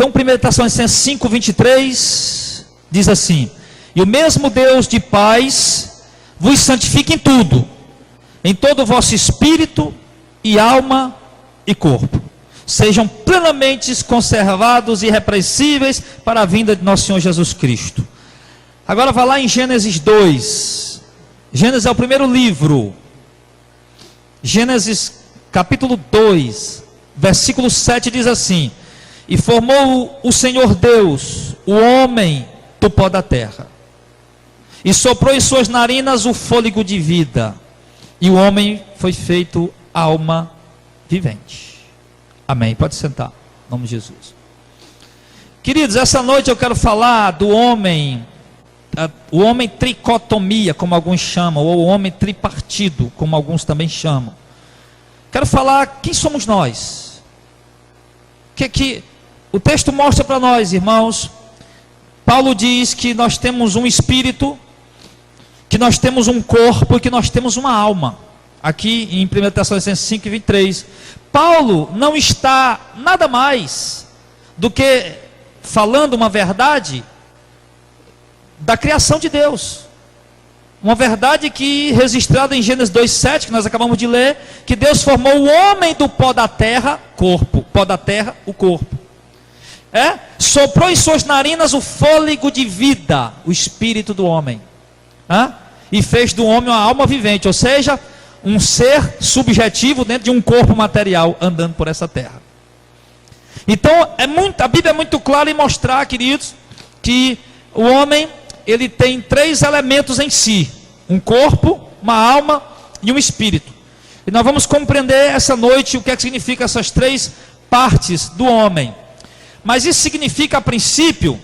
Então 1 Tessalonicenses 5:23 diz assim: e o mesmo Deus de paz vos santifique em tudo, em todo o vosso espírito e alma e corpo, sejam plenamente conservados e irrepreensíveis para a vinda de nosso Senhor Jesus Cristo. Agora vá lá em Gênesis 2. Gênesis é o primeiro livro. Gênesis capítulo 2, versículo 7 diz assim: e formou o Senhor Deus o homem do pó da terra, e soprou em suas narinas o fôlego de vida, e o homem foi feito alma vivente. Amém. Pode sentar, em nome de Jesus. Queridos, essa noite eu quero falar do homem, o homem tricotomia, como alguns chamam, ou o homem tripartido, como alguns também chamam. Quero falar quem somos nós. Que o texto mostra para nós, irmãos. Paulo diz que nós temos um espírito, que nós temos um corpo e que nós temos uma alma. Aqui em 1 Tessalonicenses 5:23. Paulo não está nada mais do que falando uma verdade da criação de Deus. Uma verdade que registrada em Gênesis 2:7, que nós acabamos de ler, que Deus formou o homem do pó da terra, corpo, pó da terra, o corpo. Soprou em suas narinas o fôlego de vida, o espírito do homem. E fez do homem uma alma vivente, ou seja, um ser subjetivo dentro de um corpo material andando por essa terra. Então, a Bíblia é muito clara em mostrar, queridos, que o homem, ele tem três elementos em si: um corpo, uma alma e um espírito. E nós vamos compreender essa noite o que é que significa essas três partes do homem. Mas isso significa, a princípio,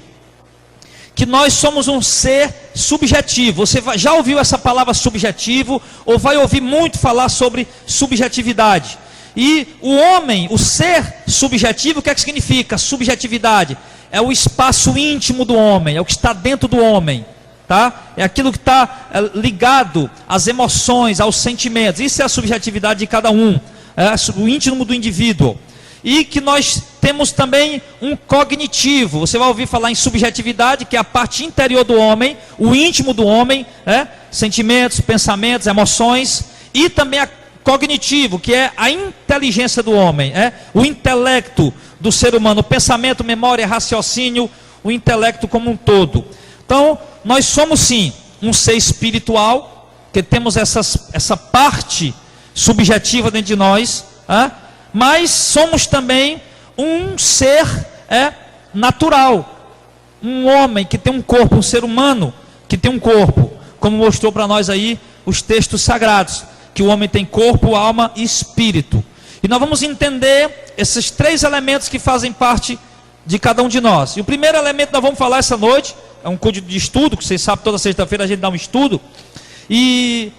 que nós somos um ser subjetivo. Você já ouviu essa palavra subjetivo, ou vai ouvir muito falar sobre subjetividade. E o homem, o ser subjetivo, o que é que significa subjetividade? É o espaço íntimo do homem, é o que está dentro do homem, tá? É aquilo que está ligado às emoções, aos sentimentos. Isso é a subjetividade de cada um, o íntimo do indivíduo. E que nós temos também um cognitivo. Você vai ouvir falar em subjetividade, que é a parte interior do homem, o íntimo do homem, sentimentos, pensamentos, emoções. E também a cognitivo, que é a inteligência do homem, o intelecto do ser humano, o pensamento, memória, raciocínio, o intelecto como um todo. Então, nós somos sim um ser espiritual, que temos essa parte subjetiva dentro de nós, mas somos também um ser natural, um homem que tem um corpo, um ser humano que tem um corpo, como mostrou para nós aí os textos sagrados, que o homem tem corpo, alma e espírito. E nós vamos entender esses três elementos que fazem parte de cada um de nós. E o primeiro elemento que nós vamos falar essa noite, é um código de estudo, que vocês sabem, toda sexta-feira a gente dá um estudo. E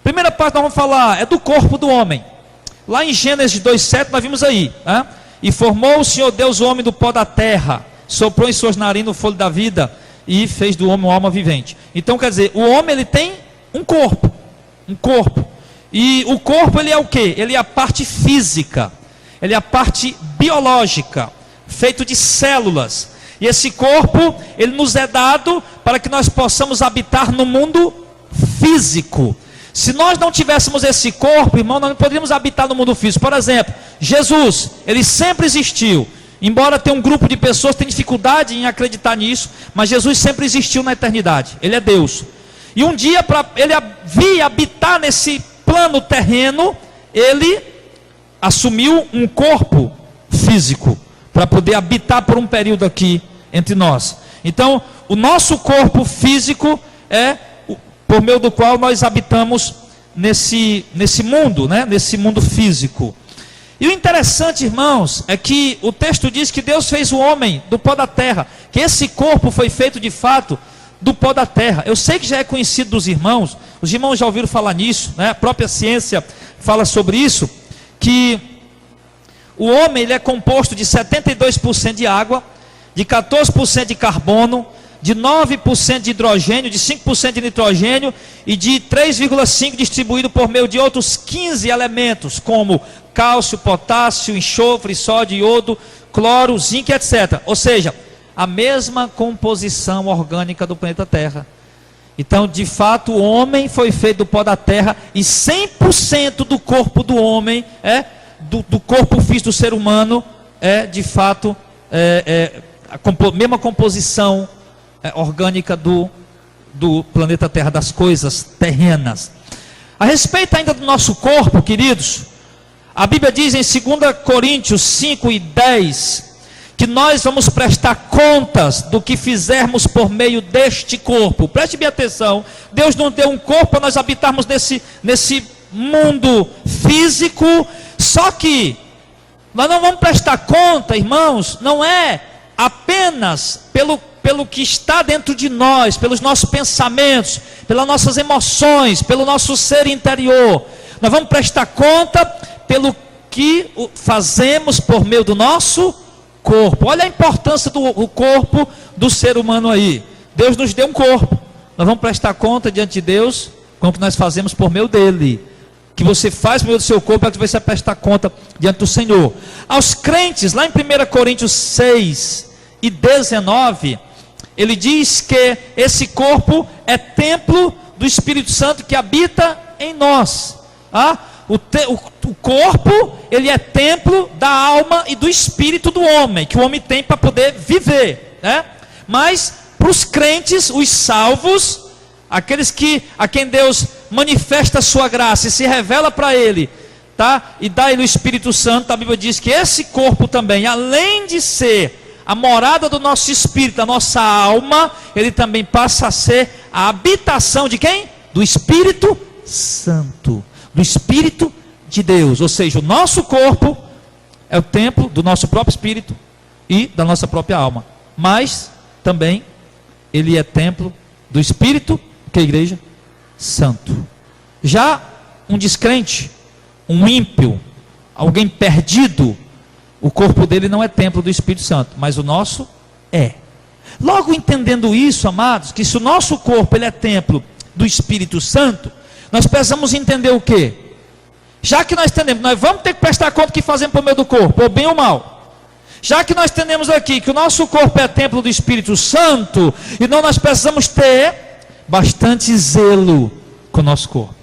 a primeira parte que nós vamos falar é do corpo do homem. Lá em Gênesis 2:7 nós vimos aí, e formou o Senhor Deus o homem do pó da terra, soprou em suas narinas o fôlego da vida, e fez do homem uma alma vivente. Então quer dizer, o homem ele tem um corpo, e o corpo ele é o que? Ele é a parte física, ele é a parte biológica, feito de células, e esse corpo ele nos é dado para que nós possamos habitar no mundo físico. Se nós não tivéssemos esse corpo, irmão, nós não poderíamos habitar no mundo físico. Por exemplo, Jesus, ele sempre existiu. Embora tenha um grupo de pessoas que tem dificuldade em acreditar nisso, mas Jesus sempre existiu na eternidade. Ele é Deus. E um dia, para ele vir habitar nesse plano terreno, ele assumiu um corpo físico, para poder habitar por um período aqui entre nós. Então, o nosso corpo físico é por meio do qual nós habitamos nesse mundo, nesse mundo físico. E o interessante, irmãos, é que o texto diz que Deus fez o homem do pó da terra, que esse corpo foi feito de fato do pó da terra. Eu sei que já é conhecido dos irmãos, os irmãos já ouviram falar nisso, a própria ciência fala sobre isso, que o homem ele é composto de 72% de água, de 14% de carbono, de 9% de hidrogênio, de 5% de nitrogênio e de 3,5% distribuído por meio de outros 15 elementos, como cálcio, potássio, enxofre, sódio, iodo, cloro, zinco, etc. Ou seja, a mesma composição orgânica do planeta Terra. Então, de fato, o homem foi feito do pó da terra e 100% do corpo do homem, do corpo físico do ser humano, de fato, a mesma composição orgânica do planeta Terra, das coisas terrenas. A respeito ainda do nosso corpo, queridos, a Bíblia diz em 2 Coríntios 5 e 10, que nós vamos prestar contas do que fizermos por meio deste corpo. Preste bem atenção, Deus não deu um corpo para nós habitarmos nesse mundo físico, só que nós não vamos prestar conta, irmãos, não é apenas pelo que está dentro de nós, pelos nossos pensamentos, pelas nossas emoções, pelo nosso ser interior. Nós vamos prestar conta pelo que fazemos por meio do nosso corpo. Olha a importância do corpo do ser humano aí. Deus nos deu um corpo. Nós vamos prestar conta diante de Deus com o que nós fazemos por meio dele. Que você faz por meio do seu corpo é que você vai prestar conta diante do Senhor. Aos crentes, lá em 1 Coríntios 6 e 19, ele diz que esse corpo é templo do Espírito Santo que habita em nós. O corpo, ele é templo da alma e do espírito do homem, que o homem tem para poder viver, Mas, para os crentes, os salvos, aqueles a quem Deus manifesta a sua graça e se revela para ele, e dá ele o Espírito Santo, a Bíblia diz que esse corpo também, além de ser a morada do nosso espírito, da nossa alma, ele também passa a ser a habitação de quem? Do Espírito Santo, do Espírito de Deus. Ou seja, o nosso corpo é o templo do nosso próprio espírito e da nossa própria alma, mas também ele é templo do Espírito, que é a igreja, Santo. Já um descrente, um ímpio, alguém perdido, o corpo dele não é templo do Espírito Santo, mas o nosso é. Logo, entendendo isso, amados, que se o nosso corpo ele é templo do Espírito Santo, nós precisamos entender o quê? Já que nós entendemos, nós vamos ter que prestar conta do que fazemos por meio do corpo, ou bem ou mal. Já que nós entendemos aqui que o nosso corpo é templo do Espírito Santo, então nós precisamos ter bastante zelo com o nosso corpo.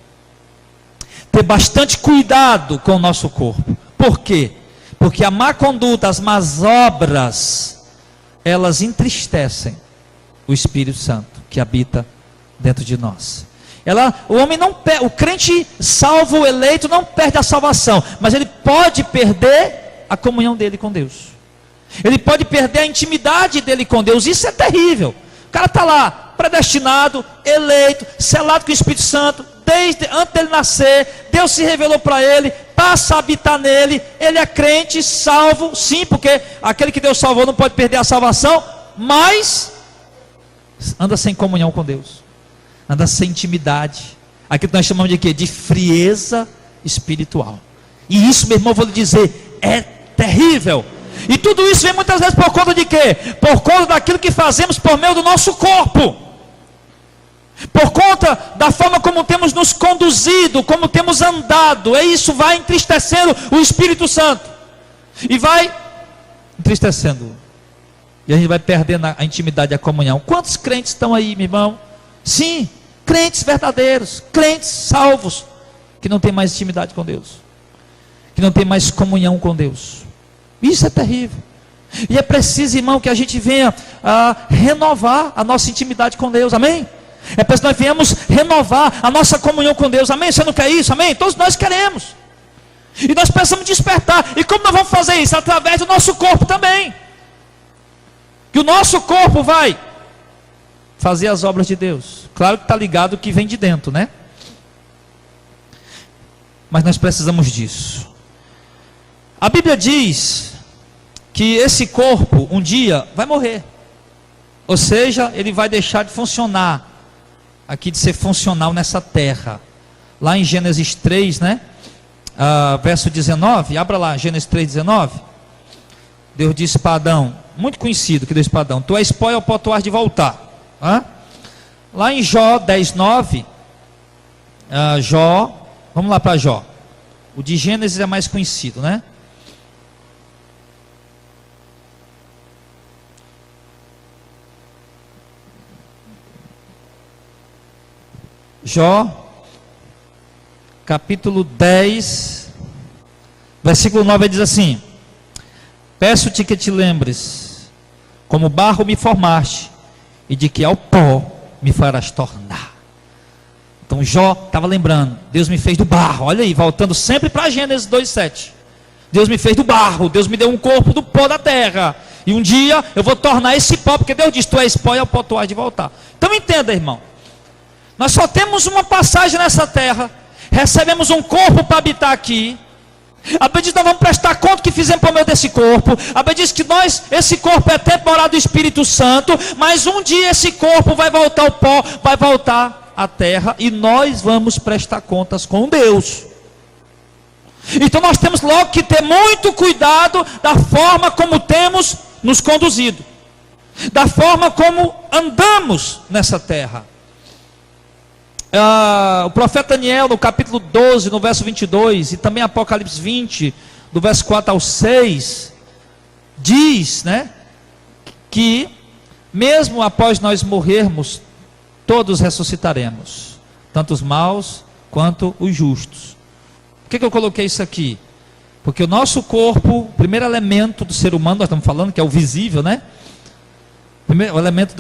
Ter bastante cuidado com o nosso corpo. Por quê? Porque a má conduta, as más obras, elas entristecem o Espírito Santo que habita dentro de nós. O crente salvo, eleito, não perde a salvação, mas ele pode perder a comunhão dele com Deus. Ele pode perder a intimidade dele com Deus. Isso é terrível. O cara está lá, predestinado, eleito, selado com o Espírito Santo, desde antes dele nascer, Deus se revelou para ele, passa a habitar nele, ele é crente, salvo, sim, porque aquele que Deus salvou não pode perder a salvação, mas anda sem comunhão com Deus. Anda sem intimidade. Aquilo que nós chamamos de quê? De frieza espiritual. E isso, meu irmão, eu vou lhe dizer, é terrível. E tudo isso vem muitas vezes por conta de quê? Por conta daquilo que fazemos por meio do nosso corpo. Por conta da forma como temos nos conduzido, como temos andado. Isso vai entristecendo o Espírito Santo. E vai entristecendo. E a gente vai perdendo a intimidade e a comunhão. Quantos crentes estão aí, meu irmão? Sim, crentes verdadeiros, crentes salvos, que não tem mais intimidade com Deus, que não tem mais comunhão com Deus. Isso é terrível. E é preciso, irmão, que a gente venha renovar a nossa intimidade com Deus, amém? É preciso que nós venhamos renovar a nossa comunhão com Deus, amém? Você não quer isso, amém? Todos nós queremos. E nós precisamos despertar. E como nós vamos fazer isso? Através do nosso corpo também. Que o nosso corpo vai fazer as obras de Deus. Claro que está ligado o que vem de dentro, né? Mas nós precisamos disso. A Bíblia diz que esse corpo um dia vai morrer. Ou seja, ele vai deixar de funcionar. Aqui de ser funcional nessa terra. Lá em Gênesis 3, né? Verso 19. Abra lá, Gênesis 3, 19. Deus disse para Adão, muito conhecido que Deus disse para Adão: tu és pó e ao pó tu has de voltar. Lá em Jó 10, 9, vamos lá para Jó. O de Gênesis é mais conhecido, né? Jó, capítulo 10, versículo 9, diz assim: peço-te que te lembres, como barro me formaste, e de que ao pó me farás tornar. Então Jó estava lembrando, Deus me fez do barro, olha aí, voltando sempre para Gênesis 2,7. Deus me fez do barro, Deus me deu um corpo do pó da terra, e um dia eu vou tornar esse pó, porque Deus diz, tu és pó e ao pó tu has de voltar. Então entenda, irmão, nós só temos uma passagem nessa terra, recebemos um corpo para habitar aqui. A Bíblia diz que nós vamos prestar conta do que fizemos por meio desse corpo. A Bíblia diz que esse corpo é temporário do Espírito Santo, mas um dia esse corpo vai voltar ao pó, vai voltar à terra, e nós vamos prestar contas com Deus. Então nós temos logo que ter muito cuidado da forma como temos nos conduzido, da forma como andamos nessa terra. O profeta Daniel, no capítulo 12, no verso 22, e também Apocalipse 20, do verso 4 ao 6, diz, né, que mesmo após nós morrermos, todos ressuscitaremos, tanto os maus quanto os justos. Por que eu coloquei isso aqui? Porque o nosso corpo, o primeiro elemento do ser humano, nós estamos falando que é o visível, né? O elemento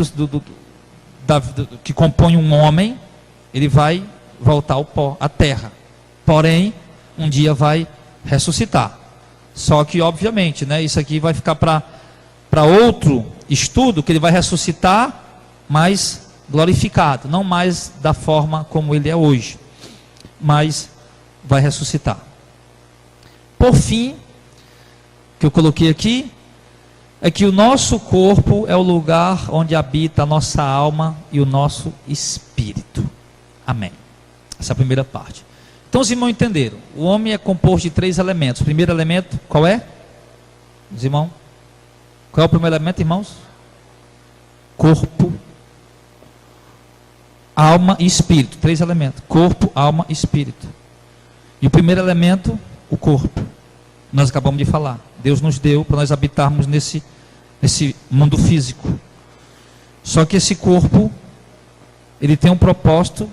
que compõe um homem, ele vai voltar ao pó, à terra. Porém, um dia vai ressuscitar. Só que, obviamente, né, isso aqui vai ficar para outro estudo, que ele vai ressuscitar, mas glorificado. Não mais da forma como ele é hoje, mas vai ressuscitar. Por fim, que eu coloquei aqui, é que o nosso corpo é o lugar onde habita a nossa alma e o nosso espírito. Amém. Essa é a primeira parte. Então os irmãos entenderam. O homem é composto de 3 elementos. O primeiro elemento, qual é? Os irmãos? Qual é o primeiro elemento, irmãos? Corpo, alma e espírito. 3 elementos. Corpo, alma e espírito. E o primeiro elemento, o corpo. Nós acabamos de falar. Deus nos deu para nós habitarmos nesse mundo físico. Só que esse corpo, ele tem um propósito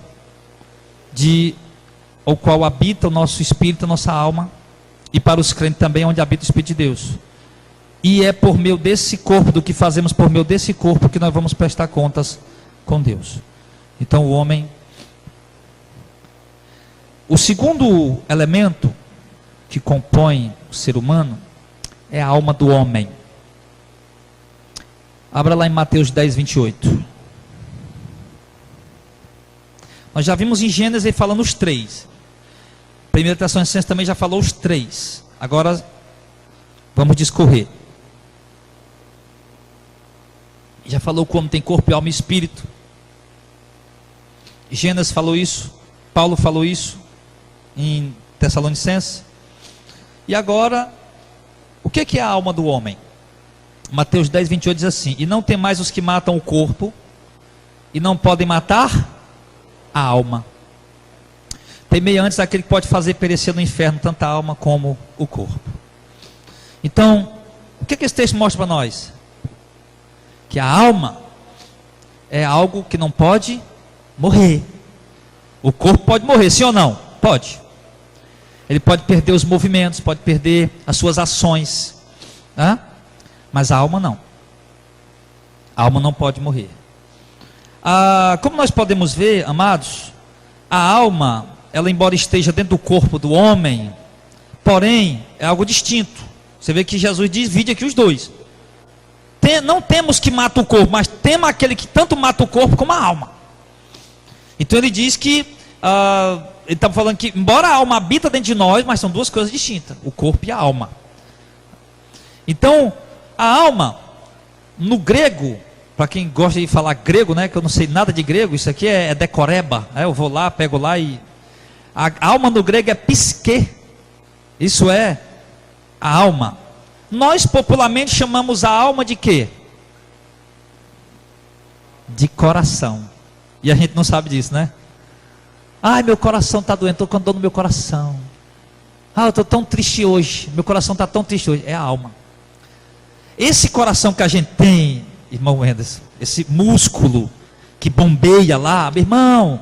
ao qual habita o nosso espírito, a nossa alma, e para os crentes também, onde habita o Espírito de Deus. E é por meio desse corpo, do que fazemos por meio desse corpo, que nós vamos prestar contas com Deus. Então o homem... O segundo elemento que compõe o ser humano é a alma do homem. Abra lá em Mateus 10, 28. Nós já vimos em Gênesis falando os 3. 1 Tessalonicenses também já falou os 3. Agora vamos discorrer. Já falou como tem corpo, alma e espírito. Gênesis falou isso. Paulo falou isso em Tessalonicenses. E agora, o que é a alma do homem? Mateus 10, 28 diz assim: e não tem mais os que matam o corpo, e não podem matar a alma. Temei antes aquele que pode fazer perecer no inferno tanto a alma como o corpo. Então, o que esse texto mostra para nós? Que a alma é algo que não pode morrer. O corpo pode morrer, sim ou não? Pode. Ele pode perder os movimentos, pode perder as suas ações, né? Mas a alma não. A alma não pode morrer. Como nós podemos ver, amados, a alma, ela embora esteja dentro do corpo do homem, porém é algo distinto. Você vê que Jesus divide aqui os dois. Não temos que matar o corpo, mas temos aquele que tanto mata o corpo como a alma. Então ele diz que ele está falando que embora a alma habita dentro de nós, mas são duas coisas distintas, o corpo e a alma. Então a alma, no grego, para quem gosta de falar grego, né, que eu não sei nada de grego, isso aqui é decoreba, né, eu vou lá, pego lá e... A alma no grego é psique, isso é a alma. Nós popularmente chamamos a alma de quê? De coração. E a gente não sabe disso, né? Ai, meu coração está doendo, estou com dor no meu coração. Eu estou tão triste hoje, meu coração está tão triste hoje. É a alma. Esse coração que a gente tem, irmão Wenderson, esse músculo que bombeia lá, meu irmão,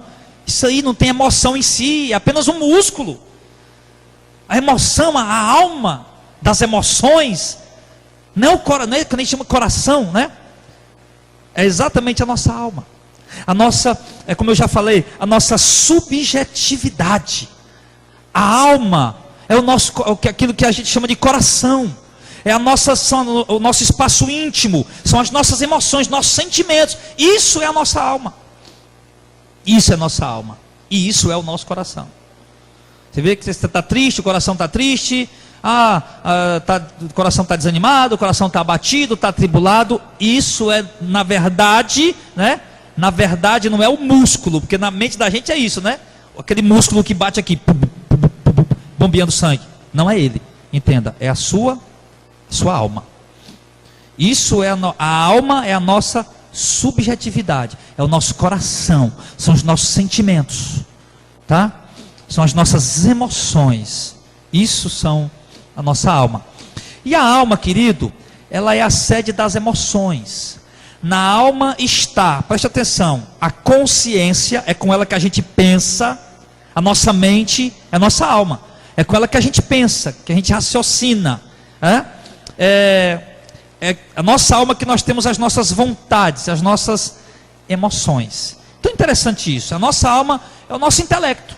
Isso aí não tem emoção em si, é apenas um músculo. A emoção, a alma das emoções, não é quando a gente chama coração, né? É exatamente a nossa alma. A nossa, como eu já falei, a nossa subjetividade. A alma é aquilo que a gente chama de coração. É o nosso espaço íntimo, são as nossas emoções, nossos sentimentos. Isso é a nossa alma. Isso é a nossa alma. E isso é o nosso coração. Você vê que você está triste, o coração está triste. O coração está desanimado, o coração está abatido, está atribulado. Isso é, na verdade, né? Na verdade não é o músculo, porque na mente da gente é isso, né? Aquele músculo que bate aqui, bombeando sangue. Não é ele, entenda, é a sua alma. Isso é a alma, é a nossa subjetividade, é o nosso coração, são os nossos sentimentos, tá? São as nossas emoções. Isso são a nossa alma. E a alma, querido, ela é a sede das emoções. Na alma está, preste atenção, a consciência, é com ela que a gente pensa. A nossa mente é a nossa alma, é com ela que a gente pensa, que a gente raciocina. É a nossa alma que nós temos as nossas vontades, as nossas emoções. Então é interessante isso. A nossa alma é o nosso intelecto,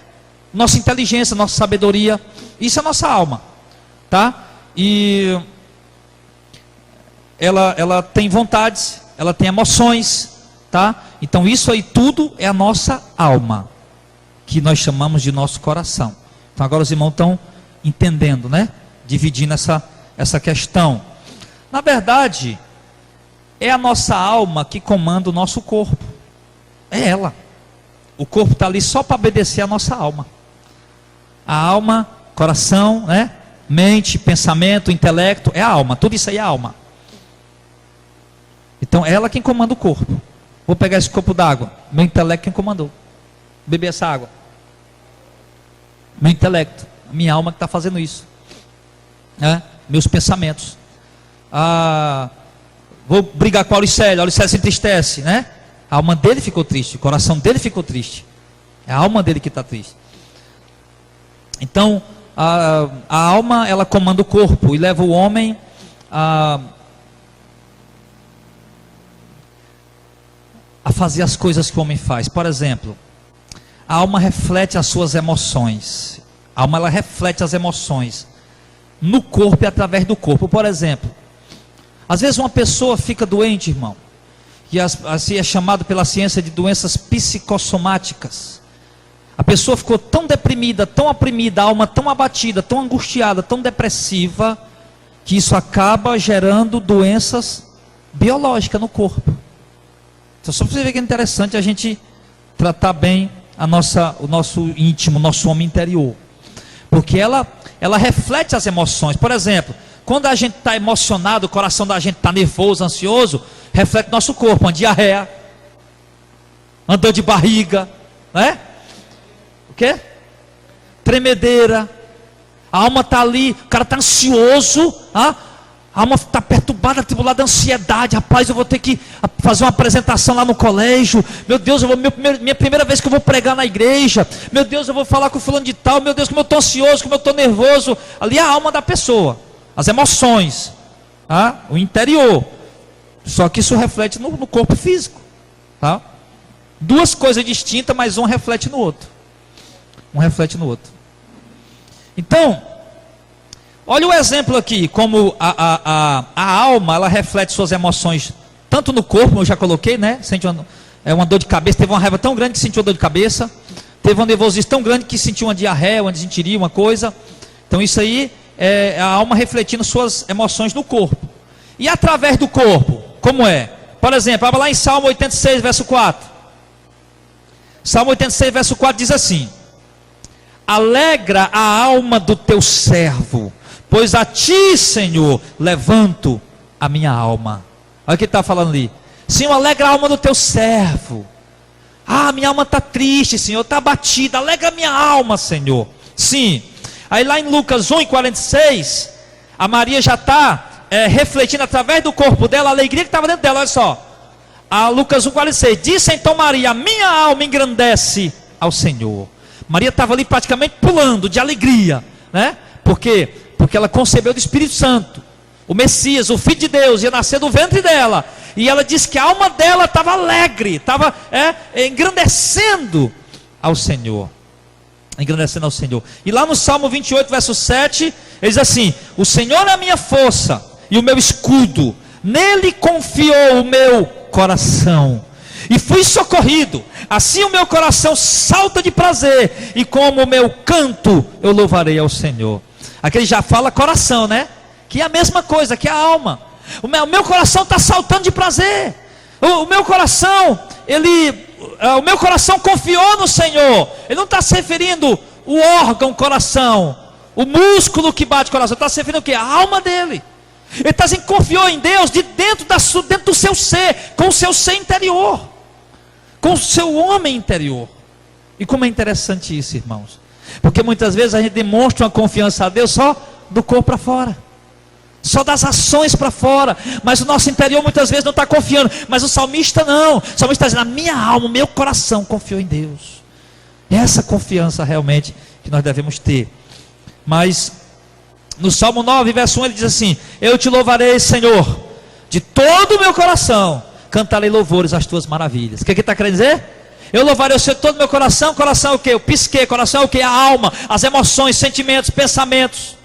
nossa inteligência, nossa sabedoria. Isso é a nossa alma, tá? E ela tem vontades, ela tem emoções, tá? Então isso aí tudo é a nossa alma, que nós chamamos de nosso coração. Então agora os irmãos estão entendendo, né? Dividindo essa questão. Na verdade, é a nossa alma que comanda o nosso corpo. É ela. O corpo está ali só para obedecer a nossa alma. A alma, coração, né? Mente, pensamento, intelecto, é a alma. Tudo isso aí é a alma. Então é ela quem comanda o corpo. Vou pegar esse copo d'água. Meu intelecto quem comandou. Beber essa água. Meu intelecto, minha alma que está fazendo isso. Meus pensamentos. Vou brigar com a Auricélia se entristece, né? A alma dele ficou triste, o coração dele ficou triste. É a alma dele que está triste. Então, a alma, ela comanda o corpo e leva o homem a fazer as coisas que o homem faz. Por exemplo, a alma reflete as suas emoções. A alma, ela reflete as emoções no corpo e através do corpo. Por exemplo, às vezes uma pessoa fica doente, irmão, e assim é chamado pela ciência de doenças psicossomáticas. A pessoa ficou tão deprimida, tão oprimida, a alma tão abatida, tão angustiada, tão depressiva, que isso acaba gerando doenças biológicas no corpo. Então só para você ver que é interessante a gente tratar bem o nosso íntimo, o nosso homem interior. Porque ela reflete as emoções. Por exemplo, quando a gente está emocionado, o coração da gente está nervoso, ansioso, reflete nosso corpo, uma diarreia, uma dor de barriga, né? O quê? Tremedeira. A alma está ali, o cara está ansioso, a alma está perturbada, atribulada, ansiedade. Rapaz, eu vou ter que fazer uma apresentação lá no colégio. Meu Deus, minha primeira vez que eu vou pregar na igreja. Meu Deus, eu vou falar com o fulano de tal. Meu Deus, como eu estou ansioso, como eu estou nervoso. Ali é a alma da pessoa, as emoções, o interior. Só que isso reflete no corpo físico, tá? Duas coisas distintas, mas um reflete no outro. Um reflete no outro. Então, olha o exemplo aqui, como a alma, ela reflete suas emoções, tanto no corpo, eu já coloquei, né? Sente uma dor de cabeça, teve uma raiva tão grande que sentiu uma dor de cabeça, teve um nervosismo tão grande que sentiu uma diarreia, uma desinteria, uma coisa. Então isso aí é a alma refletindo suas emoções no corpo. E através do corpo, como é? Por exemplo, abra lá em Salmo 86, verso 4. Salmo 86, verso 4 diz assim: alegra a alma do teu servo, pois a ti, Senhor, levanto a minha alma. Olha o que ele está falando ali. Senhor, alegra a alma do teu servo. Minha alma está triste, Senhor, está abatida. Alegra a minha alma, Senhor. Sim. Aí lá em Lucas 1:46, a Maria já está refletindo através do corpo dela a alegria que estava dentro dela. Olha só. Lucas 1:46. Disse então Maria: a minha alma engrandece ao Senhor. Maria estava ali praticamente pulando de alegria, né? Por quê? Porque ela concebeu do Espírito Santo. O Messias, o Filho de Deus, ia nascer do ventre dela. E ela disse que a alma dela estava alegre, estava engrandecendo ao Senhor. Engrandecendo ao Senhor. E lá no Salmo 28, verso 7, ele diz assim: o Senhor é a minha força e o meu escudo, nele confiou o meu coração, e fui socorrido. Assim o meu coração salta de prazer, e como o meu canto eu louvarei ao Senhor. Aqui ele já fala coração, né? Que é a mesma coisa, que é a alma. O meu coração está saltando de prazer. O meu coração, o meu coração confiou no Senhor. Ele não está se referindo o órgão coração, o músculo que bate o coração. Está se referindo o quê? A alma dele. Ele está dizendo que confiou em Deus de dentro do seu ser, com o seu ser interior, com o seu homem interior. E como é interessante isso, irmãos, porque muitas vezes a gente demonstra uma confiança a Deus só do corpo para fora, só das ações para fora, mas o nosso interior muitas vezes não está confiando. Mas o salmista não, o salmista está dizendo: a minha alma, o meu coração confiou em Deus. É essa confiança realmente que nós devemos ter. Mas no Salmo 9, verso 1, ele diz assim: eu te louvarei, Senhor, de todo o meu coração, cantarei louvores às tuas maravilhas. O que ele está querendo dizer? Eu louvarei o Senhor de todo o meu coração. Coração é o que? O psique. Coração é o que? A alma, as emoções, sentimentos, pensamentos.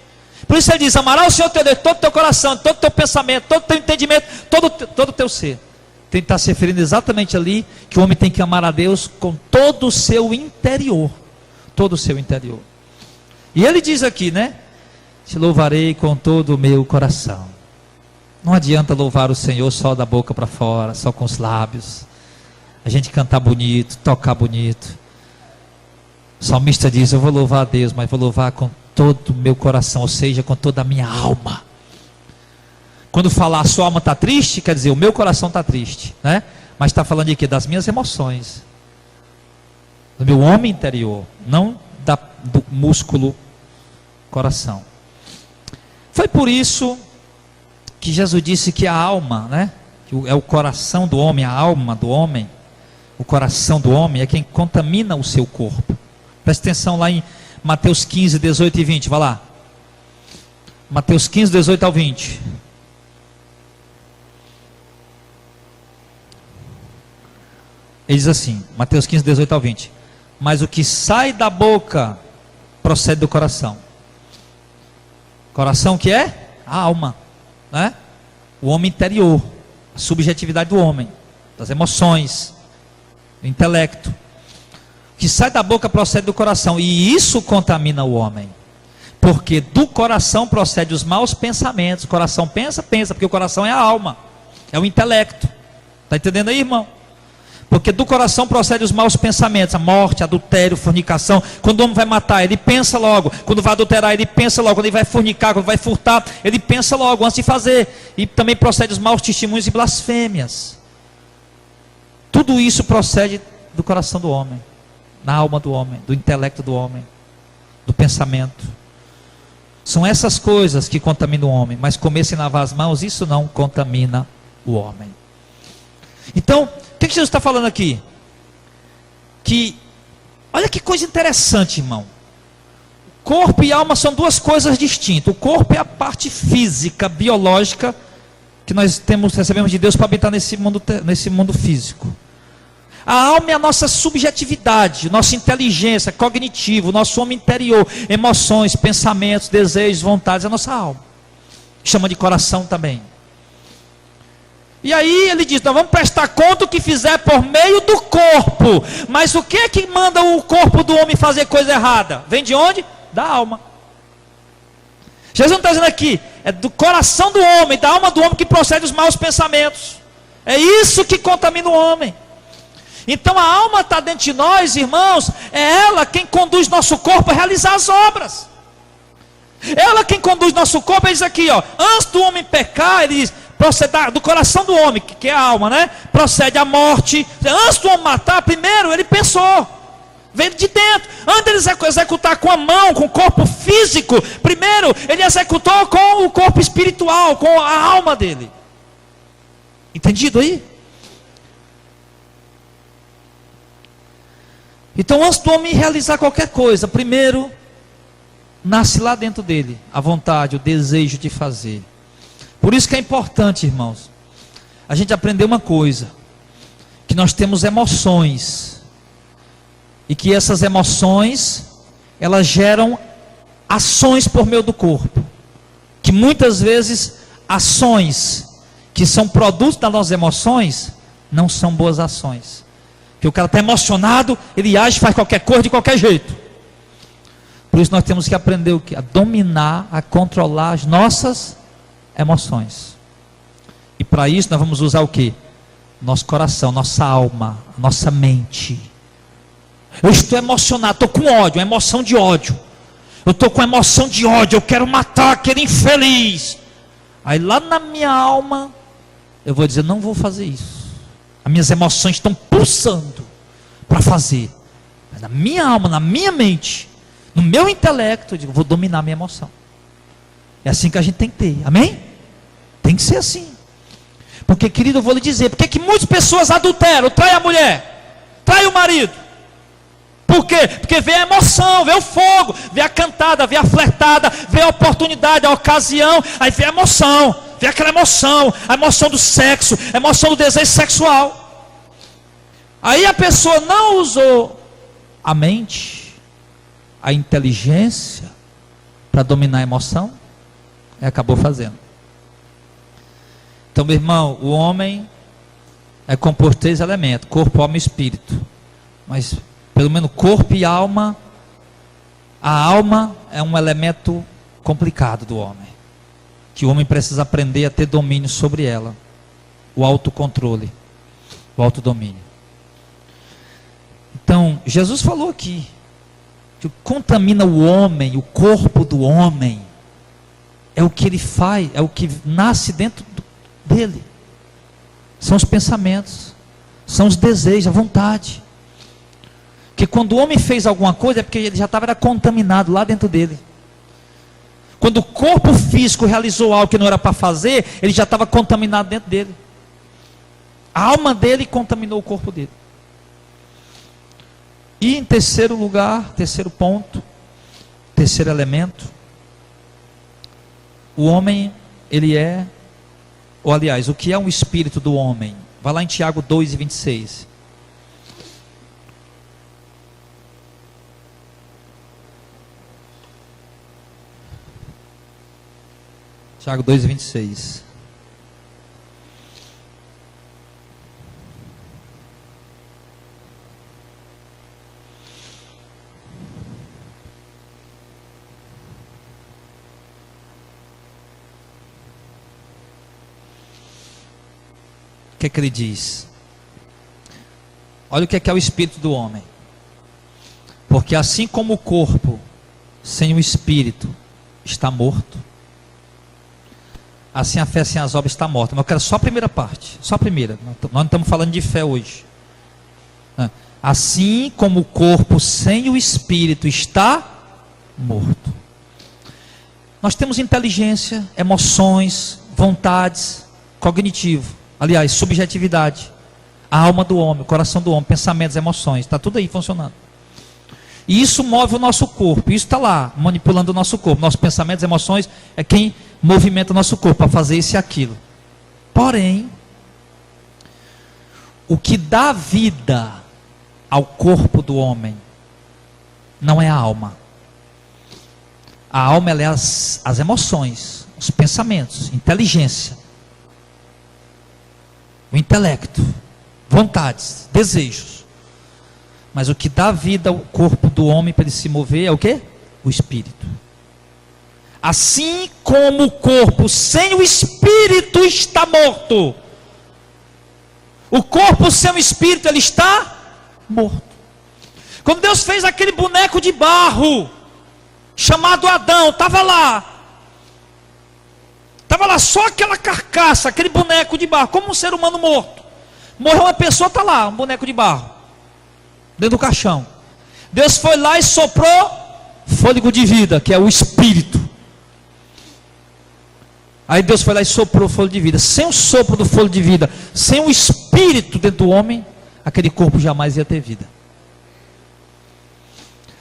Por isso ele diz: amará o Senhor teu Deus, todo o teu coração, todo o teu pensamento, todo o teu entendimento, todo o teu ser. Ele está se referindo exatamente ali que o homem tem que amar a Deus com todo o seu interior. Todo o seu interior. E ele diz aqui, né? Te louvarei com todo o meu coração. Não adianta louvar o Senhor só da boca para fora, só com os lábios. A gente cantar bonito, tocar bonito. O salmista diz: eu vou louvar a Deus, mas vou louvar com todo o meu coração, ou seja, com toda a minha alma. Quando falar a sua alma está triste, quer dizer, o meu coração está triste, né? Mas está falando de quê? Das minhas emoções, do meu homem interior, não do músculo coração. Foi por isso que Jesus disse que a alma, né? Que é o coração do homem, a alma do homem, o coração do homem é quem contamina o seu corpo. Presta atenção lá em Mateus 15, 18 e 20, vai lá. Mateus 15, 18 ao 20. Ele diz assim, Mateus 15, 18 ao 20. Mas o que sai da boca procede do coração. Coração que é? A alma, né? O homem interior, a subjetividade do homem, das emoções, do intelecto. O que sai da boca procede do coração, e isso contamina o homem, porque do coração procede os maus pensamentos. O coração pensa, porque o coração é a alma, é o intelecto. Está entendendo aí, irmão? Porque do coração procede os maus pensamentos, a morte, adultério, fornicação. Quando o homem vai matar, ele pensa logo. Quando vai adulterar, ele pensa logo. Quando ele vai fornicar, quando vai furtar, ele pensa logo antes de fazer. E também procede os maus testemunhos e blasfêmias. Tudo isso procede do coração do homem, na alma do homem, do intelecto do homem, do pensamento. São essas coisas que contaminam o homem. Mas comer sem lavar as mãos, isso não contamina o homem. Então, o que Jesus está falando aqui? Que, olha que coisa interessante, irmão. Corpo e alma são duas coisas distintas. O corpo é a parte física, biológica, que nós recebemos de Deus para habitar nesse mundo físico. A alma é a nossa subjetividade, nossa inteligência cognitiva, o nosso homem interior, emoções, pensamentos, desejos, vontades, a nossa alma. Chama de coração também. E aí ele diz: nós vamos prestar conta o que fizer por meio do corpo. Mas o que é que manda o corpo do homem fazer coisa errada? Vem de onde? Da alma. Jesus não está dizendo aqui, é do coração do homem, da alma do homem que procede os maus pensamentos. É isso que contamina o homem. Então a alma está dentro de nós, irmãos. É ela quem conduz nosso corpo a realizar as obras. Ela quem conduz nosso corpo. Ele diz aqui, ó, antes do homem pecar, ele diz, procede do coração do homem, que é a alma, né? Procede a morte. Antes do homem matar, primeiro ele pensou, veio de dentro. Antes de ele executar com a mão, com o corpo físico, primeiro ele executou com o corpo espiritual, com a alma dele. Entendido aí? Então, antes do homem realizar qualquer coisa, primeiro nasce lá dentro dele a vontade, o desejo de fazer. Por isso que é importante, irmãos, a gente aprender uma coisa, que nós temos emoções, e que essas emoções, elas geram ações por meio do corpo, que muitas vezes ações que são produtos das nossas emoções, não são boas ações, que o cara está emocionado, ele age, faz qualquer coisa de qualquer jeito. Por isso nós temos que aprender o quê? A dominar, a controlar as nossas emoções. E para isso nós vamos usar o quê? Nosso coração, nossa alma, nossa mente. Eu estou emocionado, estou com ódio, uma emoção de ódio. Eu estou com emoção de ódio, eu quero matar aquele infeliz. Aí lá na minha alma, eu vou dizer, não vou fazer isso. As minhas emoções estão pulsando para fazer. Mas na minha alma, na minha mente, no meu intelecto, eu digo, vou dominar a minha emoção. É assim que a gente tem que ter, amém? Tem que ser assim. Porque, querido, eu vou lhe dizer, por que muitas pessoas adulteram, traem a mulher, traem o marido? Por quê? Porque vê a emoção, vê o fogo, vê a cantada, vê a flertada, vê a oportunidade, a ocasião, aí vê a emoção, vê aquela emoção, a emoção do sexo, a emoção do desejo sexual. Aí a pessoa não usou a mente, a inteligência para dominar a emoção, e acabou fazendo. Então, meu irmão, o homem é composto de 3 elementos: corpo, alma e espírito. Mas pelo menos corpo e alma, a alma é um elemento complicado do homem, que o homem precisa aprender a ter domínio sobre ela, o autocontrole, o autodomínio. Então, Jesus falou aqui, que contamina o homem, o corpo do homem, é o que ele faz, é o que nasce dentro dele, são os pensamentos, são os desejos, a vontade. Que quando o homem fez alguma coisa, é porque ele já estava contaminado lá dentro dele. Quando o corpo físico realizou algo que não era para fazer, ele já estava contaminado dentro dele. A alma dele contaminou o corpo dele. E em terceiro lugar, terceiro ponto, terceiro elemento, o homem, ele é, ou aliás, o que é um espírito do homem? Vai lá em Tiago 2:26. Tiago 2:26. O que é que ele diz? Olha o que é o espírito do homem. Porque assim como o corpo sem o espírito está morto, assim a fé sem as obras está morta. Mas eu quero só a primeira parte, só a primeira. Nós não estamos falando de fé hoje. Assim como o corpo sem o espírito está morto. Nós temos inteligência, emoções, vontades, cognitivo. Aliás, subjetividade. A alma do homem, o coração do homem, pensamentos, emoções. Está tudo aí funcionando. E isso move o nosso corpo. Isso está lá, manipulando o nosso corpo. Nossos pensamentos, emoções, é quem movimenta o nosso corpo para fazer isso e aquilo. Porém, o que dá vida ao corpo do homem não é a alma. A alma, ela é as emoções, os pensamentos, inteligência, o intelecto, vontades, desejos. Mas o que dá vida ao corpo do homem para ele se mover é o quê? O espírito. Assim como o corpo sem o espírito está morto, o corpo sem o espírito, ele está morto. Quando Deus fez aquele boneco de barro chamado Adão, estava lá só aquela carcaça, aquele boneco de barro, como um ser humano morto. Morreu uma pessoa, está lá, um boneco de barro dentro do caixão. Deus foi lá e soprou fôlego de vida, que é o espírito. Aí Deus foi lá e soprou o fôlego de vida. Sem o sopro do fôlego de vida, sem o espírito dentro do homem, aquele corpo jamais ia ter vida.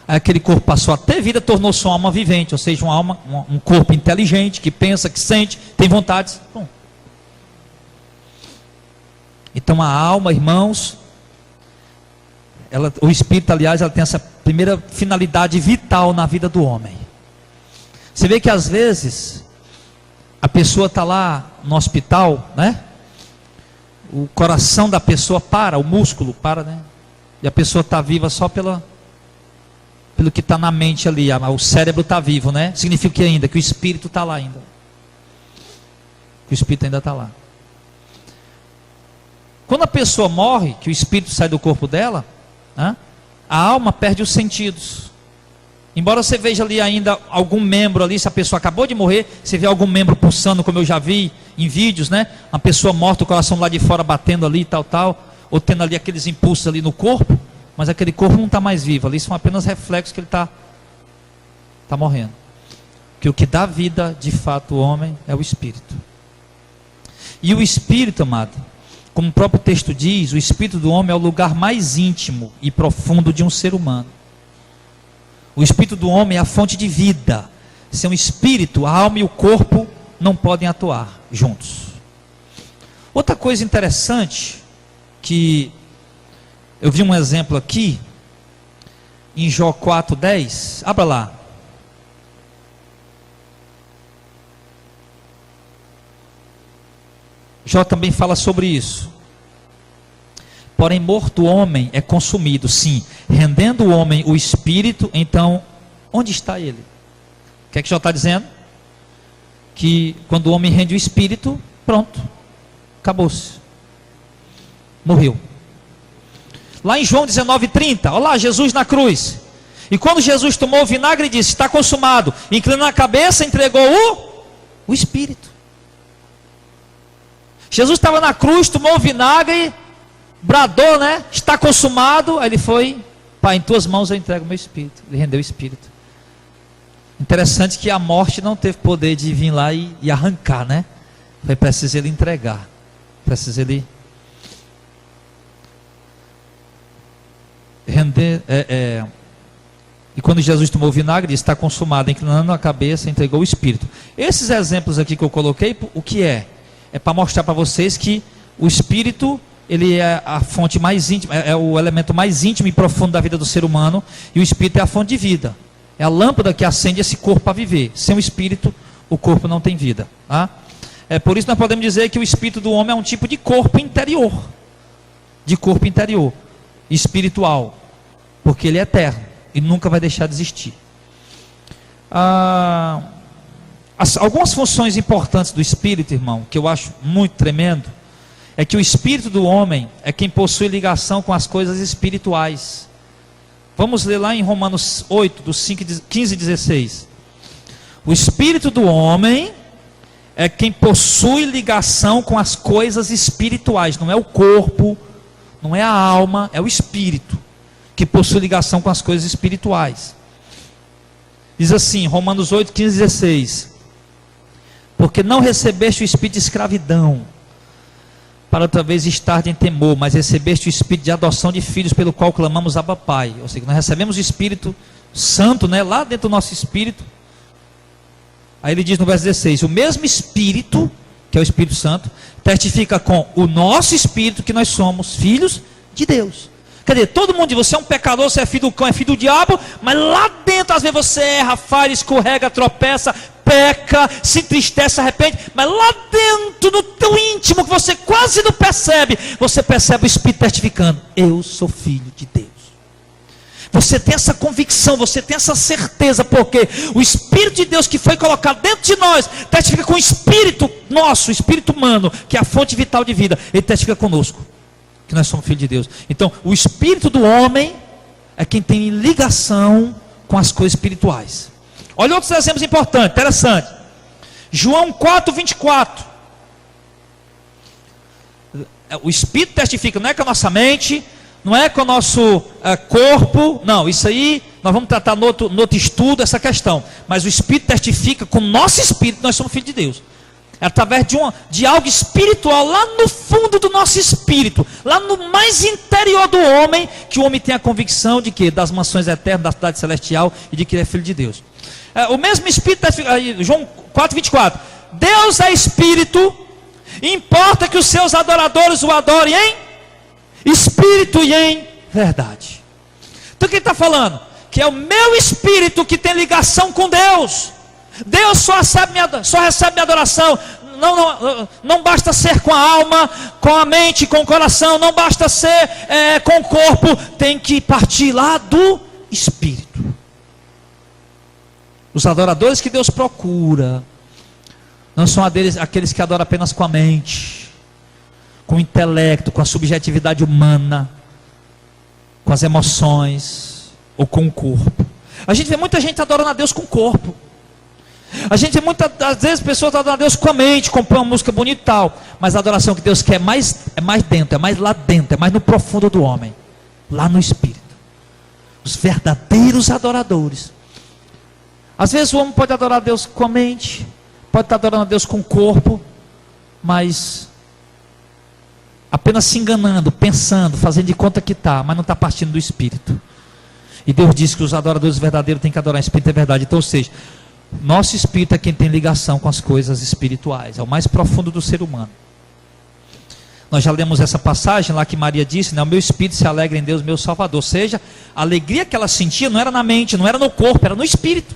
Aí aquele corpo passou a ter vida, tornou-se uma alma vivente, ou seja, uma alma, um corpo inteligente, que pensa, que sente, tem vontades. Bom. Então a alma, irmãos, o espírito, aliás, ela tem essa primeira finalidade vital na vida do homem. Você vê que às vezes a pessoa está lá no hospital, né? O coração da pessoa para, o músculo para, né? E a pessoa está viva só pelo que está na mente ali. O cérebro está vivo, né? Significa que ainda, que o espírito está lá ainda. Que o espírito ainda está lá. Quando a pessoa morre, que o espírito sai do corpo dela, né? A alma perde os sentidos. Embora você veja ali ainda algum membro ali, se a pessoa acabou de morrer, você vê algum membro pulsando, como eu já vi em vídeos, né? Uma pessoa morta, o coração lá de fora batendo ali, tal, ou tendo ali aqueles impulsos ali no corpo, mas aquele corpo não está mais vivo, ali são apenas reflexos que ele está morrendo. Porque o que dá vida, de fato, o homem é o espírito. E o espírito, amado, como o próprio texto diz, o espírito do homem é o lugar mais íntimo e profundo de um ser humano. O espírito do homem é a fonte de vida. Sem um espírito, a alma e o corpo não podem atuar juntos. Outra coisa interessante, que eu vi um exemplo aqui, em Jó 4:10, abra lá. Jó também fala sobre isso. Porém, morto o homem é consumido, sim, rendendo o homem o espírito, então, onde está ele? O que é que Jó está dizendo? Que quando o homem rende o espírito, pronto, acabou-se, morreu. Lá em João 19:30, olha lá, Jesus na cruz. E quando Jesus tomou o vinagre, disse: está consumado. Inclinando a cabeça, entregou o espírito. Jesus estava na cruz, tomou o vinagre, bradou, né? Está consumado. Aí ele foi: Pai, em tuas mãos eu entrego o meu espírito. Ele rendeu o espírito. Interessante que a morte não teve poder de vir lá e arrancar, né? Foi preciso ele entregar. Precisa ele render. E quando Jesus tomou o vinagre, disse: está consumado. Inclinando a cabeça, entregou o espírito. Esses exemplos aqui que eu coloquei, o que é? É para mostrar para vocês que o espírito, ele é a fonte mais íntima, é o elemento mais íntimo e profundo da vida do ser humano, e o espírito é a fonte de vida, é a lâmpada que acende esse corpo para viver. Sem o espírito, o corpo não tem vida, tá? É por isso que nós podemos dizer que o espírito do homem é um tipo de corpo interior, espiritual, porque ele é eterno e nunca vai deixar de existir. Algumas funções importantes do espírito, irmão, que eu acho muito tremendo, é que o espírito do homem é quem possui ligação com as coisas espirituais. Vamos ler lá em Romanos 8, dos 15 e 16. O espírito do homem é quem possui ligação com as coisas espirituais. Não é o corpo, não é a alma, é o espírito que possui ligação com as coisas espirituais. Diz assim, Romanos 8, 15 e 16: porque não recebeste o espírito de escravidão, para outra vez estar em temor, mas recebeste o espírito de adoção de filhos, pelo qual clamamos Abba Pai. Ou seja, nós recebemos o Espírito Santo, né, lá dentro do nosso espírito. Aí ele diz no verso 16: o mesmo Espírito, que é o Espírito Santo, testifica com o nosso espírito que nós somos filhos de Deus. Quer dizer, todo mundo diz: você é um pecador, você é filho do cão, é filho do diabo, mas lá dentro às vezes você erra, falha, escorrega, tropeça, peca, se entristece, se arrepende, mas lá dentro, no teu íntimo, que você quase não percebe, você percebe o Espírito testificando: eu sou filho de Deus. Você tem essa convicção, você tem essa certeza, porque o Espírito de Deus que foi colocado dentro de nós, testifica com o Espírito nosso, o Espírito humano, que é a fonte vital de vida, ele testifica conosco que nós somos filhos de Deus. Então, o espírito do homem é quem tem ligação com as coisas espirituais. Olha outros exemplos importantes, interessante. João 4, 24. O Espírito testifica, não é com a nossa mente, não é com o nosso corpo, não, isso aí nós vamos tratar no outro estudo, essa questão. Mas o Espírito testifica com o nosso espírito, nós somos filhos de Deus. É através de algo espiritual, lá no fundo do nosso espírito, lá no mais interior do homem, que o homem tem a convicção de que das mansões eternas, da cidade celestial e de que ele é filho de Deus. O mesmo Espírito, João 4:24, Deus é Espírito, importa que os seus adoradores o adorem em Espírito e em verdade. Então quem está falando? Que é o meu espírito que tem ligação com Deus. Deus só recebe minha adoração. Não basta ser com a alma, com a mente, com o coração, não basta ser com o corpo, tem que partir lá do espírito. Os adoradores que Deus procura não são aqueles que adoram apenas com a mente, com o intelecto, com a subjetividade humana, com as emoções ou com o corpo. A gente vê muita gente adorando a Deus com o corpo. A gente vê muitas vezes pessoas adorando a Deus com a mente, compõem uma música bonita e tal, mas a adoração que Deus quer é mais dentro, é mais lá dentro, é mais no profundo do homem, lá no espírito. Os verdadeiros adoradores. Às vezes o homem pode adorar a Deus com a mente, pode estar adorando a Deus com o corpo, mas apenas se enganando, pensando, fazendo de conta que está, mas não está partindo do espírito. E Deus diz que os adoradores verdadeiros têm que adorar em espírito e verdade. Então, ou seja, nosso espírito é quem tem ligação com as coisas espirituais, é o mais profundo do ser humano. Nós já lemos essa passagem lá que Maria disse, né? O meu espírito se alegra em Deus, meu Salvador. Ou seja, a alegria que ela sentia não era na mente, não era no corpo, era no espírito.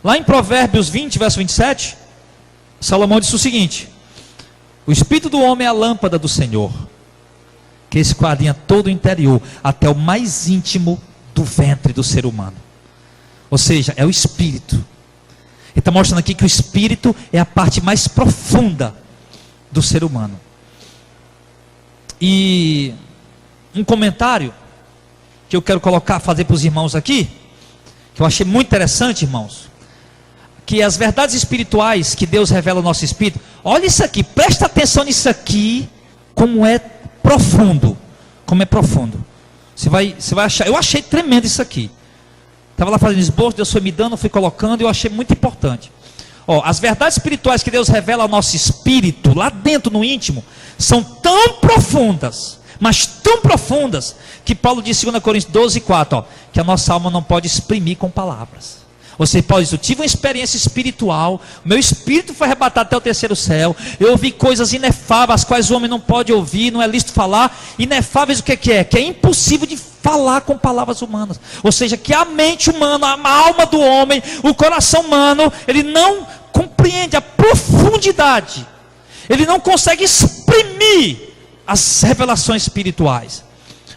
Lá em Provérbios 20, verso 27, Salomão disse o seguinte: o espírito do homem é a lâmpada do Senhor, que esquadrinha todo o interior, até o mais íntimo do ventre do ser humano. Ou seja, é o espírito. Ele está mostrando aqui que o espírito é a parte mais profunda do ser humano. E um comentário que eu quero fazer para os irmãos aqui, que eu achei muito interessante, irmãos, que as verdades espirituais que Deus revela ao nosso espírito, olha isso aqui, presta atenção nisso aqui, como é profundo, você vai achar, eu achei tremendo isso aqui, estava lá fazendo esboço, Deus foi me dando, fui colocando, e eu achei muito importante. As verdades espirituais que Deus revela ao nosso espírito, lá dentro no íntimo, são tão profundas, mas tão profundas, que Paulo diz em 2 Coríntios 12:4, que a nossa alma não pode exprimir com palavras. Você pode dizer, eu tive uma experiência espiritual, meu espírito foi arrebatado até o terceiro céu, eu ouvi coisas inefáveis, as quais o homem não pode ouvir, não é lícito falar. Inefáveis o que é? Que é impossível de falar com palavras humanas. Ou seja, que a mente humana, a alma do homem, o coração humano, ele não compreende a profundidade, ele não consegue exprimir as revelações espirituais.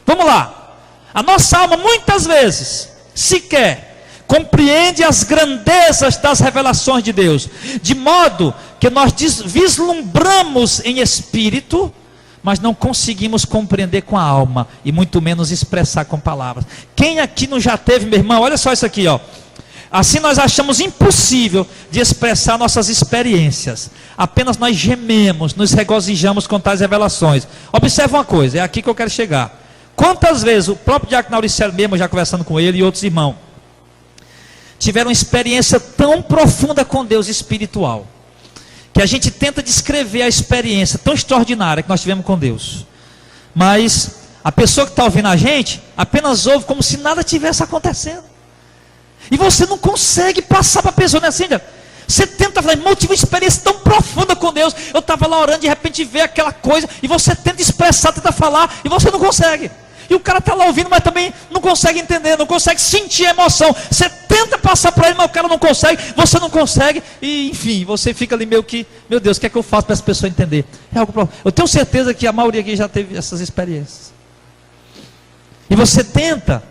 Vamos lá, a nossa alma muitas vezes sequer compreende as grandezas das revelações de Deus, de modo que nós vislumbramos em espírito, mas não conseguimos compreender com a alma, e muito menos expressar com palavras. Quem aqui não já teve, meu irmão, olha só isso aqui, assim nós achamos impossível de expressar nossas experiências, apenas nós gememos, nos regozijamos com tais revelações. Observa uma coisa, é aqui que eu quero chegar. Quantas vezes o próprio diácono Auricélio mesmo, já conversando com ele e outros irmãos, tiveram uma experiência tão profunda com Deus espiritual, que a gente tenta descrever a experiência tão extraordinária que nós tivemos com Deus, mas a pessoa que está ouvindo a gente apenas ouve como se nada tivesse acontecendo, e você não consegue passar para a pessoa, não é assim? Você tenta falar, irmão, eu tive uma experiência tão profunda com Deus, eu estava lá orando, de repente vê aquela coisa, e você tenta expressar, tenta falar, e você não consegue. E o cara está lá ouvindo, mas também não consegue entender, não consegue sentir a emoção. Você tenta passar para ele, mas o cara não consegue, você não consegue. E enfim, você fica ali meio que, meu Deus, o que é que eu faço para essa pessoa entender? É algo. Eu tenho certeza que a maioria aqui já teve essas experiências. E você tenta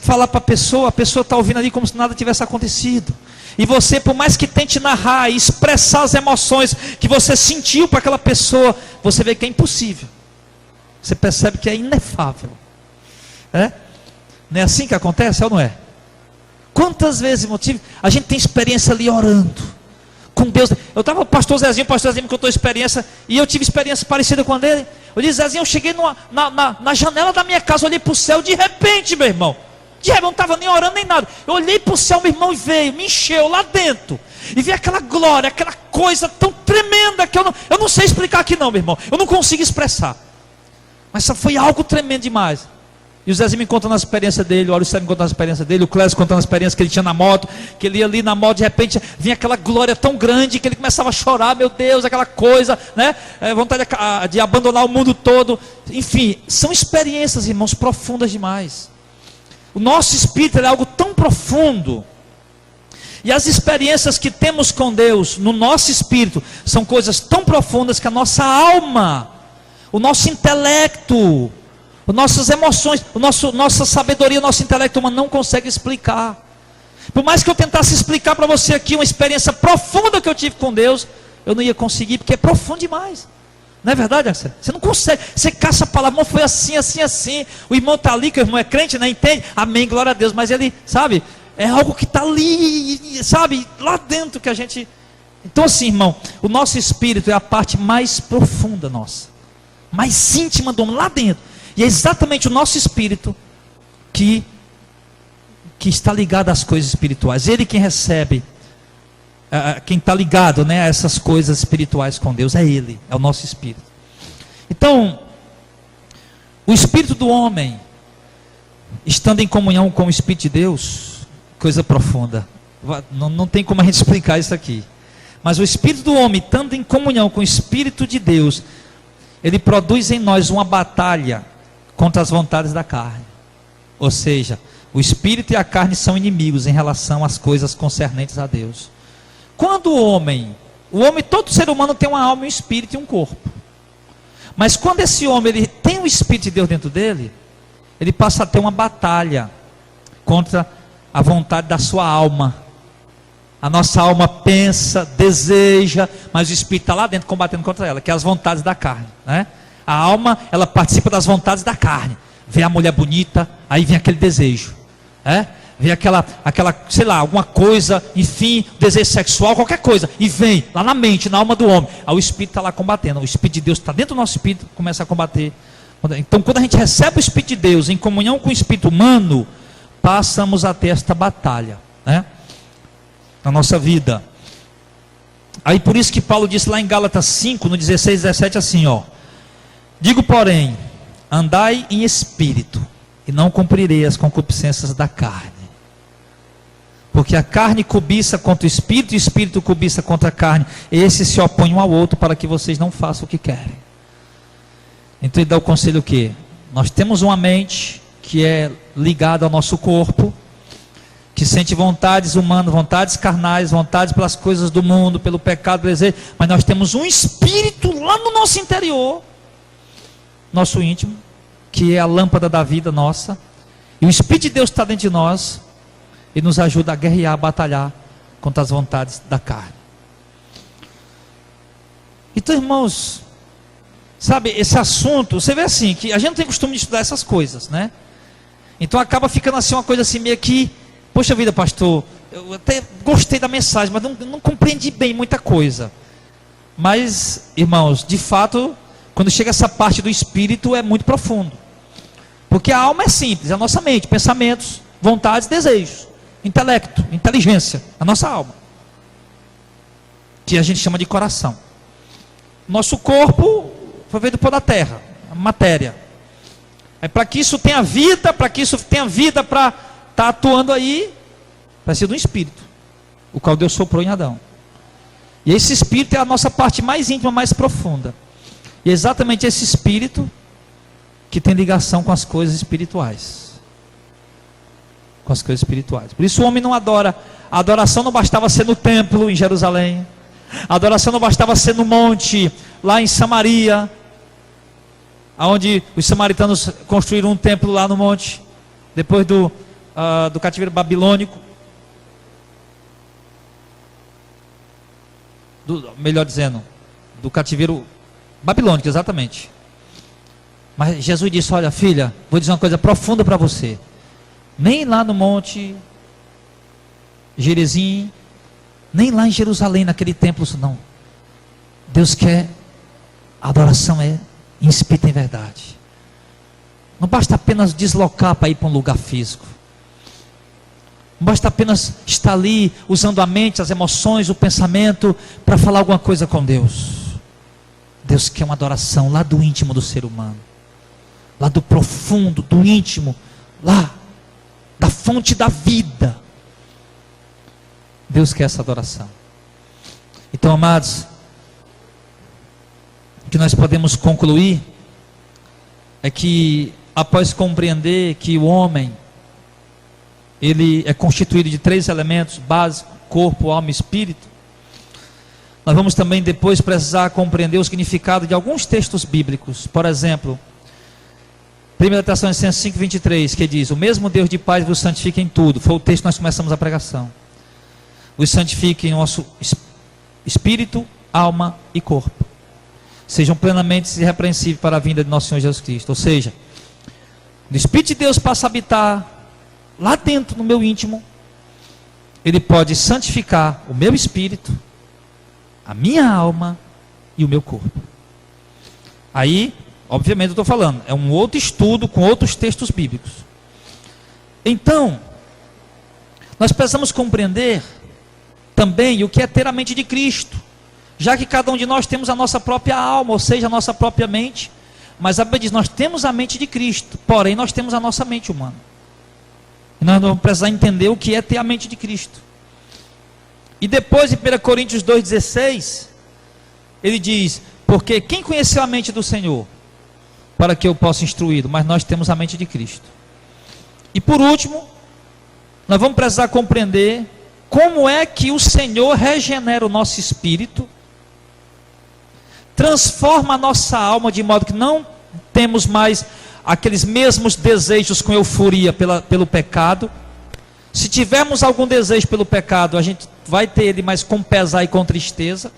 falar para a pessoa está ouvindo ali como se nada tivesse acontecido. E você, por mais que tente narrar e expressar as emoções que você sentiu para aquela pessoa, você vê que é impossível. Você percebe que é inefável. Não é assim que acontece, ou não é? Quantas vezes, a gente tem experiência ali orando com Deus. Eu estava com o pastor Zezinho me contou experiência, e eu tive experiência parecida com a dele. Eu disse, Zezinho, eu cheguei na janela da minha casa, olhei para o céu, de repente, meu irmão, eu não estava nem orando nem nada, eu olhei para o céu, meu irmão, e veio, me encheu lá dentro. e vi aquela glória, aquela coisa tão tremenda que eu não sei explicar aqui não, meu irmão. Eu não consigo expressar. Mas foi algo tremendo demais. E o Zezinho me contando a experiência dele, o Auricélio me contando a experiência dele, o Clésio contando a experiência que ele tinha na moto, que ele ia ali na moto, de repente vinha aquela glória tão grande que ele começava a chorar, meu Deus, aquela coisa, né? Vontade de abandonar o mundo todo. Enfim, são experiências, irmãos, profundas demais. O nosso espírito é algo tão profundo. E as experiências que temos com Deus no nosso espírito são coisas tão profundas que a nossa alma, o nosso intelecto, as nossas emoções, nossa sabedoria, nosso intelecto humano não consegue explicar. Por mais que eu tentasse explicar para você aqui uma experiência profunda que eu tive com Deus, eu não ia conseguir, porque é profundo demais. Não é verdade, Axel? Você não consegue, você caça a palavra, irmão, foi assim, assim, assim. O irmão está ali, que o irmão é crente, né? Entende? Amém, glória a Deus. Mas ele, sabe, é algo que está ali, sabe, lá dentro que a gente... Então assim, irmão, o nosso espírito é a parte mais profunda nossa, mais íntima do homem, lá dentro. E é exatamente o nosso espírito que está ligado às coisas espirituais. Ele quem recebe, quem está ligado, né, a essas coisas espirituais com Deus, é Ele, é o nosso espírito. Então, o espírito do homem, estando em comunhão com o Espírito de Deus, coisa profunda, não tem como a gente explicar isso aqui. Mas o espírito do homem, estando em comunhão com o Espírito de Deus, ele produz em nós uma batalha contra as vontades da carne. Ou seja, o espírito e a carne são inimigos em relação às coisas concernentes a Deus. Quando o homem, todo ser humano tem uma alma, um espírito e um corpo. Mas quando esse homem ele tem o Espírito de Deus dentro dele, ele passa a ter uma batalha contra a vontade da sua alma. A nossa alma pensa, deseja, mas o Espírito está lá dentro combatendo contra ela, que é as vontades da carne, né? A alma, ela participa das vontades da carne. Vê a mulher bonita, aí vem aquele desejo, vem aquela, sei lá, alguma coisa, enfim, desejo sexual, qualquer coisa, e vem lá na mente, na alma do homem. Aí o Espírito está lá combatendo, o Espírito de Deus está dentro do nosso Espírito, começa a combater. Então quando a gente recebe o Espírito de Deus em comunhão com o Espírito humano, passamos a ter esta batalha, né, na nossa vida. Aí por isso que Paulo disse lá em Gálatas 5, no 16, 17, assim, ó: digo, porém, andai em espírito, e não cumprirei as concupiscências da carne. Porque a carne cobiça contra o espírito, e o espírito cobiça contra a carne. Esses se opõem um ao outro para que vocês não façam o que querem. Então ele dá o conselho o quê? Nós temos uma mente que é ligada ao nosso corpo, que sente vontades humanas, vontades carnais, vontades pelas coisas do mundo, pelo pecado, desejo. Mas nós temos um espírito lá no nosso interior, nosso íntimo, que é a lâmpada da vida nossa, e o Espírito de Deus está dentro de nós, e nos ajuda a guerrear, a batalhar contra as vontades da carne. Então, irmãos, sabe, esse assunto, você vê assim, que a gente não tem costume de estudar essas coisas, né? Então acaba ficando assim uma coisa assim, meio que, poxa vida, pastor, eu até gostei da mensagem, mas não compreendi bem muita coisa. Mas, irmãos, de fato, quando chega essa parte do espírito, é muito profundo. Porque a alma é simples, é a nossa mente, pensamentos, vontades, desejos, intelecto, inteligência, a nossa alma, que a gente chama de coração. Nosso corpo foi feito por da terra, a matéria. Para que isso tenha vida, para estar atuando aí, precisa de um espírito, o qual Deus soprou em Adão. E esse espírito é a nossa parte mais íntima, mais profunda. E é exatamente esse espírito que tem ligação com as coisas espirituais. Com as coisas espirituais. Por isso o homem não adora. A adoração não bastava ser no templo em Jerusalém. A adoração não bastava ser no monte, lá em Samaria, onde os samaritanos construíram um templo lá no monte, depois do cativeiro babilônico. Melhor dizendo, do cativeiro babilônico, exatamente. Mas Jesus disse: olha, filha, vou dizer uma coisa profunda para você. Nem lá no monte Gerizim, nem lá em Jerusalém, naquele templo, não. Deus quer, a adoração é em espírito e em verdade. Não basta apenas deslocar para ir para um lugar físico. Não basta apenas estar ali usando a mente, as emoções, o pensamento para falar alguma coisa com Deus. Deus quer uma adoração lá do íntimo do ser humano, lá do profundo, do íntimo, lá da fonte da vida. Deus quer essa adoração. Então, amados, o que nós podemos concluir é que, após compreender que o homem, ele é constituído de 3 elementos básicos: corpo, alma e espírito, nós vamos também depois precisar compreender o significado de alguns textos bíblicos. Por exemplo, 1 Tessalonicenses 5:23, que diz: o mesmo Deus de paz vos santifica em tudo. Foi o texto que nós começamos a pregação. Vos santifique em nosso espírito, alma e corpo. Sejam plenamente irrepreensíveis para a vinda de nosso Senhor Jesus Cristo. Ou seja, o Espírito de Deus passa a habitar lá dentro, no meu íntimo. Ele pode santificar o meu espírito, a minha alma e o meu corpo. Aí, obviamente eu estou falando, é um outro estudo com outros textos bíblicos. Então, nós precisamos compreender também o que é ter a mente de Cristo, já que cada um de nós temos a nossa própria alma, ou seja, a nossa própria mente. Mas a Bíblia diz: nós temos a mente de Cristo, porém nós temos a nossa mente humana. E nós vamos precisar entender o que é ter a mente de Cristo. E depois, em 1 Coríntios 2,16, ele diz: porque quem conheceu a mente do Senhor, para que eu possa instruí-lo? Mas nós temos a mente de Cristo. E por último, nós vamos precisar compreender como é que o Senhor regenera o nosso espírito, transforma a nossa alma de modo que não temos mais aqueles mesmos desejos com euforia pelo pecado. Se tivermos algum desejo pelo pecado, a gente vai ter ele, mas com pesar e com tristeza.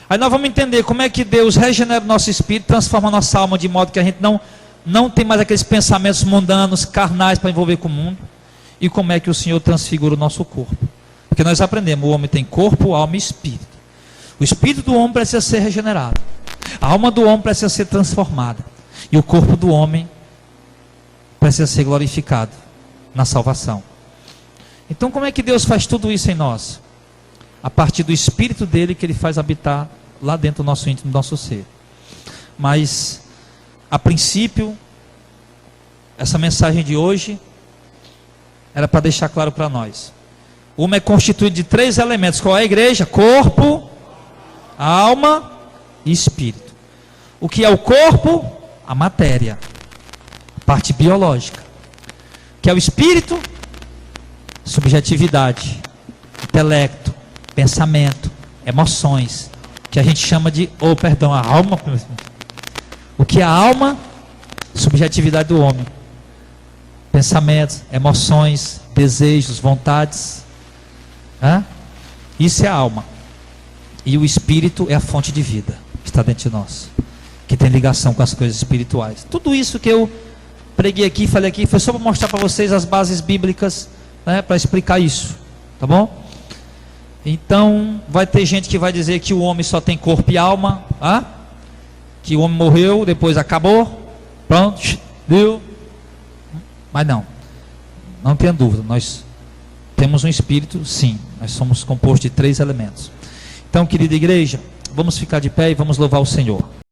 Aí nós vamos entender como é que Deus regenera o nosso espírito, transforma a nossa alma de modo que a gente não tem mais aqueles pensamentos mundanos, carnais para envolver com o mundo. E como é que o Senhor transfigura o nosso corpo. Porque nós aprendemos: o homem tem corpo, alma e espírito. O espírito do homem precisa ser regenerado, a alma do homem precisa ser transformada, e o corpo do homem precisa ser glorificado na salvação. Então, como é que Deus faz tudo isso em nós? A partir do Espírito dele, que ele faz habitar lá dentro do nosso íntimo, do nosso ser. Mas, a princípio, essa mensagem de hoje era para deixar claro para nós: o homem é constituído de 3 elementos. Qual é a igreja? Corpo, alma e espírito. O que é o corpo? A matéria, a parte biológica. O que é o espírito? Subjetividade, intelecto, pensamento, emoções, que a gente chama de, a alma. O que é a alma? Subjetividade do homem, pensamentos, emoções, desejos, vontades. Isso é a alma. E o espírito é a fonte de vida que está dentro de nós, que tem ligação com as coisas espirituais. Tudo isso que eu preguei aqui, falei aqui, foi só para mostrar para vocês as bases bíblicas, para explicar isso, tá bom? Então, vai ter gente que vai dizer que o homem só tem corpo e alma, que o homem morreu, depois acabou, pronto, deu. Mas não tenha dúvida, nós temos um espírito, sim, nós somos compostos de 3 elementos. Então, querida igreja, vamos ficar de pé e vamos louvar o Senhor.